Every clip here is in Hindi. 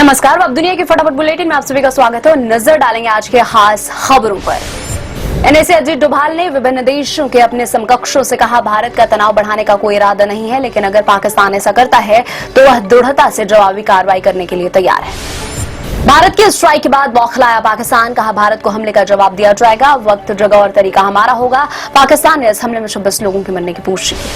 नमस्कार, अब दुनिया की फटाफट बुलेटिन में आप सभी का स्वागत है और नजर डालेंगे आज के खास खबरों पर। एनएसए अजीत डोभाल ने विभिन्न देशों के अपने समकक्षों से कहा, भारत का तनाव बढ़ाने का कोई इरादा नहीं है, लेकिन अगर पाकिस्तान ऐसा करता है तो वह दृढ़ता से जवाबी कार्रवाई करने के लिए तैयार है। भारत के स्ट्राइक के बाद बौखलाया पाकिस्तान, कहा भारत को हमले का जवाब दिया जाएगा, वक्त जगह और तरीका हमारा होगा। पाकिस्तान ने इस हमले में 26 लोगों के मरने की पुष्टि की।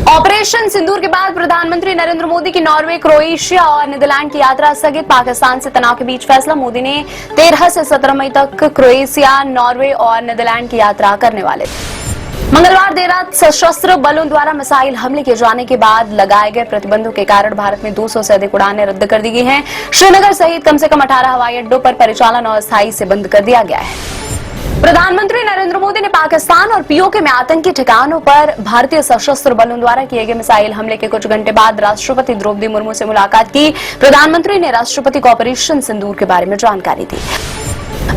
ऑपरेशन सिंदूर के बाद प्रधानमंत्री नरेंद्र मोदी की नॉर्वे, क्रोएशिया और नीदरलैंड की यात्रा स्थगित, पाकिस्तान से तनाव के बीच फैसला। मोदी ने 13 से 17 मई तक क्रोएशिया, नॉर्वे और नीदरलैंड की यात्रा करने वाले थे। मंगलवार देर रात सशस्त्र बलों द्वारा मिसाइल हमले किए जाने के बाद लगाए गए प्रतिबंधों के कारण भारत में 200 से अधिक उड़ानें रद्द कर दी गई हैं। श्रीनगर सहित कम से कम 18 हवाई अड्डों पर परिचालन अस्थायी से बंद कर दिया गया है। प्रधानमंत्री नरेंद्र मोदी ने पाकिस्तान और पीओके में आतंकी ठिकानों पर भारतीय सशस्त्र बलों द्वारा किए गए मिसाइल हमले के कुछ घंटे बाद राष्ट्रपति द्रौपदी मुर्मू से मुलाकात की। प्रधानमंत्री ने राष्ट्रपति को ऑपरेशन सिंदूर के बारे में जानकारी दी।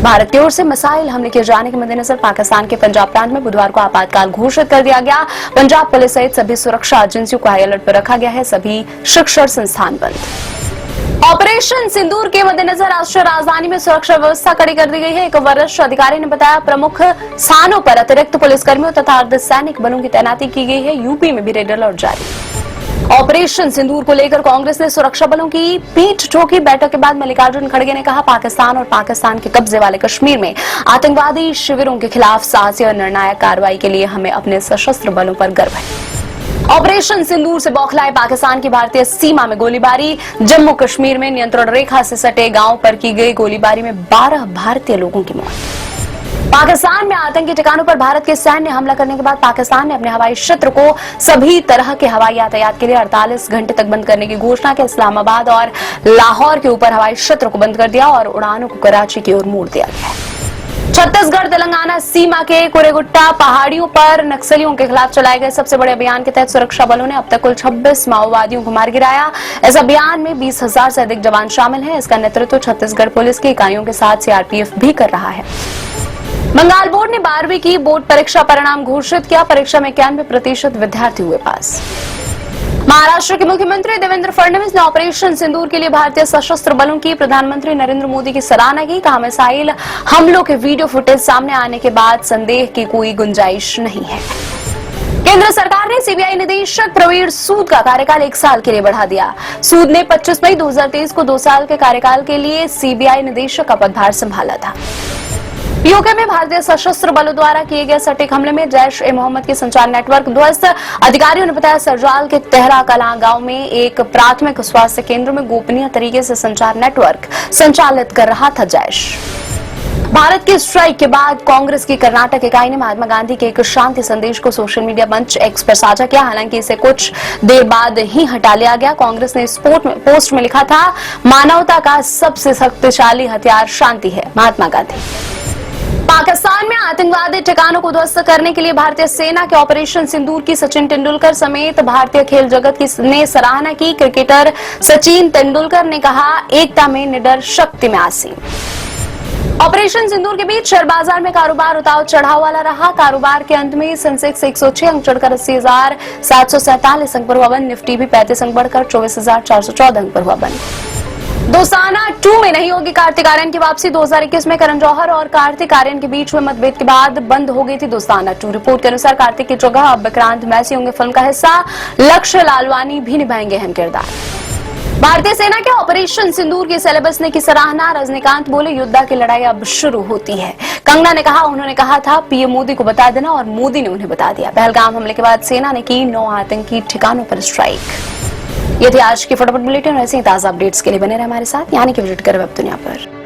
भारत की ओर से मिसाइल हमले किए जाने के मद्देनजर पाकिस्तान के पंजाब प्रांत में बुधवार को आपातकाल घोषित कर दिया गया। पंजाब पुलिस सहित सभी सुरक्षा एजेंसियों को हाई अलर्ट पर रखा गया है। सभी शिक्षण संस्थान बंद। ऑपरेशन सिंदूर के मद्देनजर राष्ट्रीय राजधानी में सुरक्षा व्यवस्था कड़ी कर दी गई है। एक वरिष्ठ अधिकारी ने बताया, प्रमुख स्थानों पर अतिरिक्त पुलिसकर्मियों तथा अर्धसैनिक बलों की तैनाती की गई है। यूपी में भी रेड अलर्ट जारी। ऑपरेशन सिंदूर को लेकर कांग्रेस ने सुरक्षा बलों की पीठ ठोकी। बैठक के बाद मल्लिकार्जुन खड़गे ने कहा, पाकिस्तान और पाकिस्तान के कब्जे वाले कश्मीर में आतंकवादी शिविरों के खिलाफ साहसी और निर्णायक कार्रवाई के लिए हमें अपने सशस्त्र बलों पर गर्व है। ऑपरेशन सिंदूर से बौखलाए पाकिस्तान की भारतीय सीमा में गोलीबारी। जम्मू कश्मीर में नियंत्रण रेखा से सटे गांव पर की गई गोलीबारी में 12 भारतीय लोगों की मौत। पाकिस्तान में आतंकी ठिकानों पर भारत के सैन्य हमला करने के बाद पाकिस्तान ने अपने हवाई क्षेत्र को सभी तरह के हवाई यातायात के लिए 48 घंटे तक बंद करने की घोषणा की। इस्लामाबाद और लाहौर के ऊपर हवाई क्षेत्र को बंद कर दिया और उड़ानों को कराची की ओर मोड़ दिया गया। छत्तीसगढ़ तेलंगाना सीमा के कुरेगुट्टा पहाड़ियों पर नक्सलियों के खिलाफ चलाए गए सबसे बड़े अभियान के तहत सुरक्षा बलों ने अब तक कुल 26 माओवादियों को मार गिराया। इस अभियान में 20,000 से अधिक जवान शामिल हैं। इसका नेतृत्व छत्तीसगढ़ पुलिस की इकाइयों के साथ सीआरपीएफ भी कर रहा है। बंगाल बोर्ड ने 12वीं की बोर्ड परीक्षा परिणाम घोषित किया। परीक्षा में 91% विद्यार्थी हुए पास। महाराष्ट्र के मुख्यमंत्री देवेंद्र फडणवीस ने ऑपरेशन सिंदूर के लिए भारतीय सशस्त्र बलों की प्रधानमंत्री नरेंद्र मोदी की सराहना की। कहा, मिसाइल हमलों के वीडियो फुटेज सामने आने के बाद संदेह की कोई गुंजाइश नहीं है। केंद्र सरकार ने सीबीआई निदेशक प्रवीण सूद का कार्यकाल 1 साल के लिए बढ़ा दिया। सूद ने 25 मई 2023 को 2 साल के कार्यकाल के लिए सीबीआई निदेशक का पदभार संभाला था। पीओके में भारतीय सशस्त्र बलों द्वारा किए गए सटीक हमले में जैश-ए-मोहम्मद के संचार नेटवर्क ध्वस्त। अधिकारियों ने बताया, सरजाल के तेहरा कलां गांव में एक प्राथमिक स्वास्थ्य केंद्र में गोपनीय तरीके से संचार नेटवर्क संचालित कर रहा था जैश। भारत के स्ट्राइक के बाद कांग्रेस की कर्नाटक इकाई ने महात्मा गांधी के एक शांति संदेश को सोशल मीडिया मंच एक्स पर साझा किया। हालांकि इसे कुछ देर बाद ही हटा लिया गया। कांग्रेस ने इस पोस्ट में लिखा था, मानवता का सबसे शक्तिशाली हथियार शांति है, महात्मा गांधी। पाकिस्तान में आतंकवादी ठिकानों को ध्वस्त करने के लिए भारतीय सेना के ऑपरेशन सिंदूर की सचिन तेंदुलकर समेत भारतीय खेल जगत ने सराहना की। क्रिकेटर सचिन तेंदुलकर ने कहा, एकता में निडर, शक्ति में आसीम। ऑपरेशन सिंदूर के बीच शेयर बाजार में कारोबार उतार चढ़ाव वाला रहा। कारोबार के अंत में सेंसेक्स 106 अंक चढ़कर 80,747 अंक पर हुआ बंद। निफ्टी भी 35 अंक बढ़कर 24,414 अंक पर हुआ बंद। दोस्ताना 2 में नहीं होगी कार्तिक आर्यन की वापसी। 2021 में करण जौहर और कार्तिक आर्यन के बीच हुए मतभेद के बाद बंद हो गई थी दोस्ताना 2। रिपोर्ट के अनुसार कार्तिक की जगह अब विक्रांत मैसी होंगे फिल्म का हिस्सा। लक्ष्य लालवानी भी निभाएंगे अहम किरदार। भारतीय सेना के ऑपरेशन सिंदूर की सिलेबस ने की सराहना। रजनीकांत बोले, युद्ध की लड़ाई अब शुरू होती है। कंगना ने कहा, उन्होंने कहा था पीएम मोदी को बता देना और मोदी ने उन्हें बता दिया। पहलगाम हमले के बाद सेना ने की 9 आतंकी ठिकानों पर स्ट्राइक। ये थी आज की फटाफट बुलेटिन। ऐसे ही ताजा अपडेट्स के लिए बने रहे हमारे साथ, यानी कि विजिट करें वेब दुनिया पर।